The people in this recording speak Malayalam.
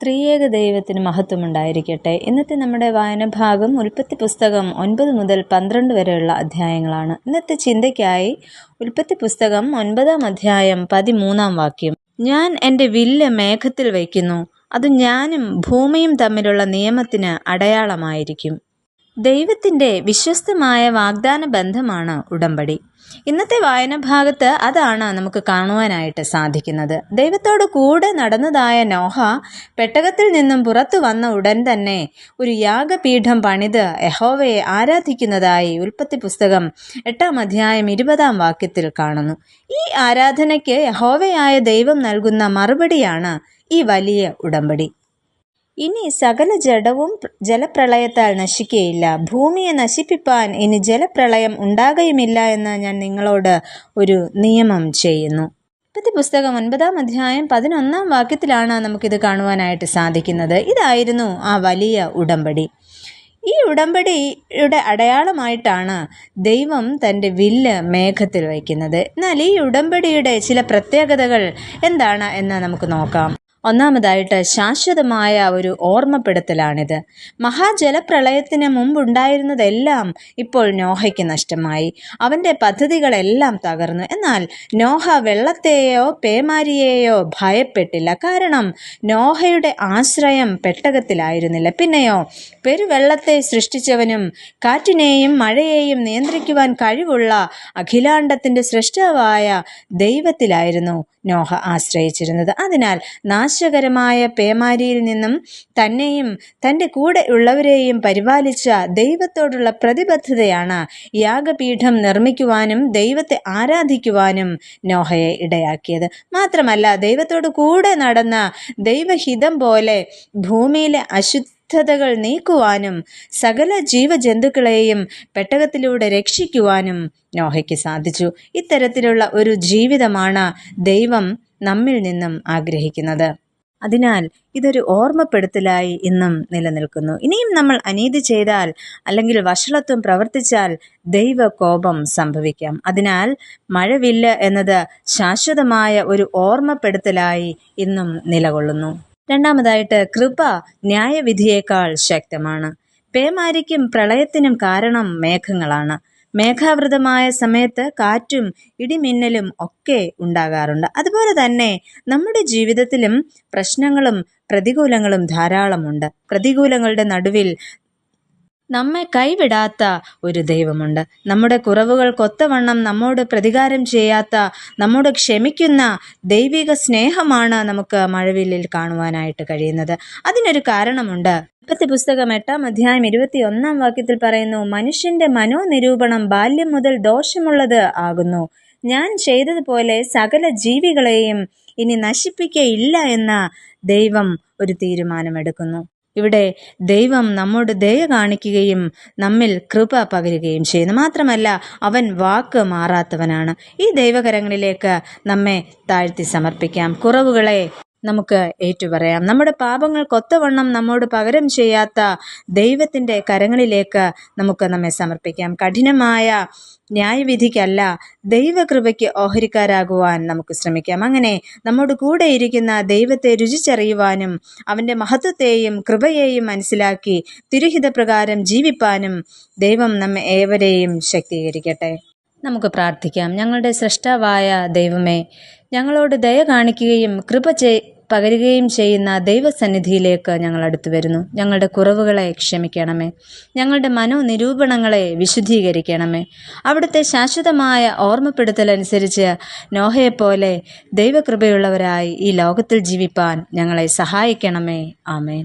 ത്രിയേക ദൈവത്തിന് മഹത്വമുണ്ടായിരിക്കട്ടെ. ഇന്നത്തെ നമ്മുടെ വായനഭാഗം ഉൽപ്പത്തി പുസ്തകം 9 മുതൽ 12 വരെയുള്ള അധ്യായങ്ങളാണ്. ഇന്നത്തെ ചിന്തയ്ക്കായി ഉൽപ്പത്തി പുസ്തകം 9-ാം അധ്യായം 13-ാം വാക്യം. ഞാൻ എൻ്റെ വില്ല് മേഘത്തിൽ വയ്ക്കുന്നു, അത് ഞാനും ഭൂമിയും തമ്മിലുള്ള നിയമത്തിന് അടയാളമായിരിക്കും. ദൈവത്തിൻ്റെ വിശ്വസ്തമായ വാഗ്ദാന ബന്ധമാണ് ഉടമ്പടി. ഇന്നത്തെ വായനഭാഗത്ത് അതാണ് നമുക്ക് കാണുവാനായിട്ട് സാധിക്കുന്നത്. ദൈവത്തോട് കൂടെ നടന്നതായ നോഹ പെട്ടകത്തിൽ നിന്നും പുറത്തു വന്ന ഉടൻ തന്നെ ഒരു യാഗപീഠം പണിത് യഹോവയെ ആരാധിക്കുന്നതായി ഉൽപ്പത്തി പുസ്തകം 8-ാം അധ്യായം 20-ാം വാക്യത്തിൽ കാണുന്നു. ഈ ആരാധനയ്ക്ക് യഹോവയായ ദൈവം നൽകുന്ന മറുപടിയാണ് ഈ വലിയ ഉടമ്പടി. ഇനി സകല ജഡവും ജലപ്രളയത്താൽ നശിക്കുകയില്ല, ഭൂമിയെ നശിപ്പിപ്പാൻ ഇനി ജലപ്രളയം ഉണ്ടാകുകയുമില്ല എന്ന് ഞാൻ നിങ്ങളോട് ഒരു നിയമം ചെയ്യുന്നു. ഉൽപ്പത്തി പുസ്തകം 9-ാം അധ്യായം 11-ാം വാക്യത്തിലാണ് നമുക്കിത് കാണുവാനായിട്ട് സാധിക്കുന്നത്. ഇതായിരുന്നു ആ വലിയ ഉടമ്പടി. ഈ ഉടമ്പടിയുടെ അടയാളമായിട്ടാണ് ദൈവം തൻ്റെ വില്ല് മേഘത്തിൽ വയ്ക്കുന്നത്. എന്നാൽ ഈ ഉടമ്പടിയുടെ ചില പ്രത്യേകതകൾ എന്താണ് എന്ന് നമുക്ക് നോക്കാം. ഒന്നാമതായിട്ട് ശാശ്വതമായ ഒരു ഓർമ്മപ്പെടുത്തലാണിത്. മഹാജലപ്രളയത്തിന് മുമ്പുണ്ടായിരുന്നതെല്ലാം ഇപ്പോൾ നോഹയ്ക്ക് നഷ്ടമായി. അവൻ്റെ പദ്ധതികളെല്ലാം തകർന്നു. എന്നാൽ നോഹ വെള്ളത്തെയോ പേമാരിയെയോ ഭയപ്പെട്ടില്ല. കാരണം നോഹയുടെ ആശ്രയം പെട്ടകത്തിലായിരുന്നില്ല. പിന്നെയോ പെരുവെള്ളത്തെ സൃഷ്ടിച്ചവനും കാറ്റിനെയും മഴയെയും നിയന്ത്രിക്കുവാൻ കഴിവുള്ള അഖിലാണ്ടത്തിൻ്റെ സൃഷ്ടാവായ ദൈവത്തിലായിരുന്നു നോഹ ആശ്രയിച്ചിരുന്നത്. അതിനാൽ നാശകരമായ പേമാരിയിൽ നിന്നും തന്നെയും തൻ്റെ കൂടെ ഉള്ളവരെയും പരിപാലിച്ച ദൈവത്തോടുള്ള പ്രതിബദ്ധതയാണ് യാഗപീഠം നിർമ്മിക്കുവാനും ദൈവത്തെ ആരാധിക്കുവാനും നോഹയെ ഇടയാക്കിയത്. മാത്രമല്ല, ദൈവത്തോട് കൂടെ നടന്ന ദൈവഹിതം പോലെ ഭൂമിയിലെ അശുദ്ധതകൾ നീക്കുവാനും സകല ജീവജന്തുക്കളെയും പെട്ടകത്തിലൂടെ രക്ഷിക്കുവാനും നോഹയ്ക്ക് സാധിച്ചു. ഇത്തരത്തിലുള്ള ഒരു ജീവിതമാണ് ദൈവം നമ്മിൽ നിന്നും ആഗ്രഹിക്കുന്നത്. അതിനാൽ ഇതൊരു ഓർമ്മപ്പെടുത്തലായി ഇന്നും നിലനിൽക്കുന്നു. ഇനിയും നമ്മൾ അനീതി ചെയ്താൽ അല്ലെങ്കിൽ വഷളത്വം പ്രവർത്തിച്ചാൽ ദൈവകോപം സംഭവിക്കാം. അതിനാൽ മഴവില്ല് എന്നത് ശാശ്വതമായ ഒരു ഓർമ്മപ്പെടുത്തലായി ഇന്നും നിലകൊള്ളുന്നു. രണ്ടാമതായിട്ട്, കൃപ ന്യായവിധിയേക്കാൾ ശക്തമാണ്. പേമാരിക്കും പ്രളയത്തിനും കാരണം മേഘങ്ങളാണ്. മേഘാവൃതമായ സമയത്ത് കാറ്റും ഇടിമിന്നലും ഒക്കെ ഉണ്ടാകാറുണ്ട്. അതുപോലെ തന്നെ നമ്മുടെ ജീവിതത്തിലും പ്രശ്നങ്ങളും പ്രതികൂലങ്ങളും ധാരാളമുണ്ട്. പ്രതികൂലങ്ങളുടെ നടുവിൽ നമ്മെ കൈവിടാത്ത ഒരു ദൈവമുണ്ട്. നമ്മുടെ കുറവുകൾക്കൊത്തവണ്ണം നമ്മോട് പ്രതികാരം ചെയ്യാത്ത, നമ്മോട് ക്ഷമിക്കുന്ന ദൈവിക സ്നേഹമാണ് നമുക്ക് മഴവില്ലിൽ കാണുവാനായിട്ട് കഴിയുന്നത്. അതിനൊരു കാരണമുണ്ട്. ഉൽപ്പത്തി പുസ്തകം 8-ാം അധ്യായം 21-ാം വാക്യത്തിൽ പറയുന്നു, മനുഷ്യന്റെ മനോനിരൂപണം ബാല്യം മുതൽ ദോഷമുള്ളത് ആകുന്നു. ഞാൻ ചെയ്തതുപോലെ സകല ജീവികളെയും ഇനി നശിപ്പിക്കയില്ല എന്ന ദൈവം ഒരു തീരുമാനമെടുക്കുന്നു. ഇവിടെ ദൈവം നമ്മോട് ദയ കാണിക്കുകയും നമ്മിൽ കൃപ പകരുകയും ചെയ്യുന്നു. മാത്രമല്ല, അവൻ വാക്ക് മാറാത്തവനാണ്. ഈ ദൈവകരങ്ങളിലേക്ക് നമ്മെ താഴ്ത്തി സമർപ്പിക്കാം. കുറവുകളെ നമുക്ക് ഏറ്റുപറയാം. നമ്മുടെ പാപങ്ങൾക്കൊത്തവണ്ണം നമ്മോട് പകരം ചെയ്യാത്ത ദൈവത്തിൻ്റെ കരങ്ങളിലേക്ക് നമുക്ക് നമ്മെ സമർപ്പിക്കാം. കഠിനമായ ന്യായവിധിക്കല്ല, ദൈവകൃപയ്ക്ക് ഓഹരിക്കാരാകുവാൻ നമുക്ക് ശ്രമിക്കാം. അങ്ങനെ നമ്മോട് കൂടെ ഇരിക്കുന്ന ദൈവത്തെ രുചിച്ചറിയുവാനും അവൻ്റെ മഹത്വത്തെയും കൃപയെയും മനസ്സിലാക്കി തിരുഹിതപ്രകാരം ജീവിപ്പാനും ദൈവം നമ്മെ ഏവരെയും ശക്തീകരിക്കട്ടെ. നമുക്ക് പ്രാർത്ഥിക്കാം. ഞങ്ങളുടെ സൃഷ്ടാവായ ദൈവമേ, ഞങ്ങളോട് ദയ കാണിക്കുകയും കൃപ പകരുകയും ചെയ്യുന്ന ദൈവസന്നിധിയിലേക്ക് ഞങ്ങൾ അടുത്തു വരുന്നു. ഞങ്ങളുടെ കുറവുകളെ ക്ഷമിക്കണമേ. ഞങ്ങളുടെ മനോനിരൂപണങ്ങളെ വിശുദ്ധീകരിക്കണമേ. അവിടുത്തെ ശാശ്വതമായ ഓർമ്മപ്പെടുത്തലനുസരിച്ച് നോഹയെപ്പോലെ ദൈവകൃപയുള്ളവരായി ഈ ലോകത്തിൽ ജീവിപ്പാൻ ഞങ്ങളെ സഹായിക്കണമേ. ആമേൻ.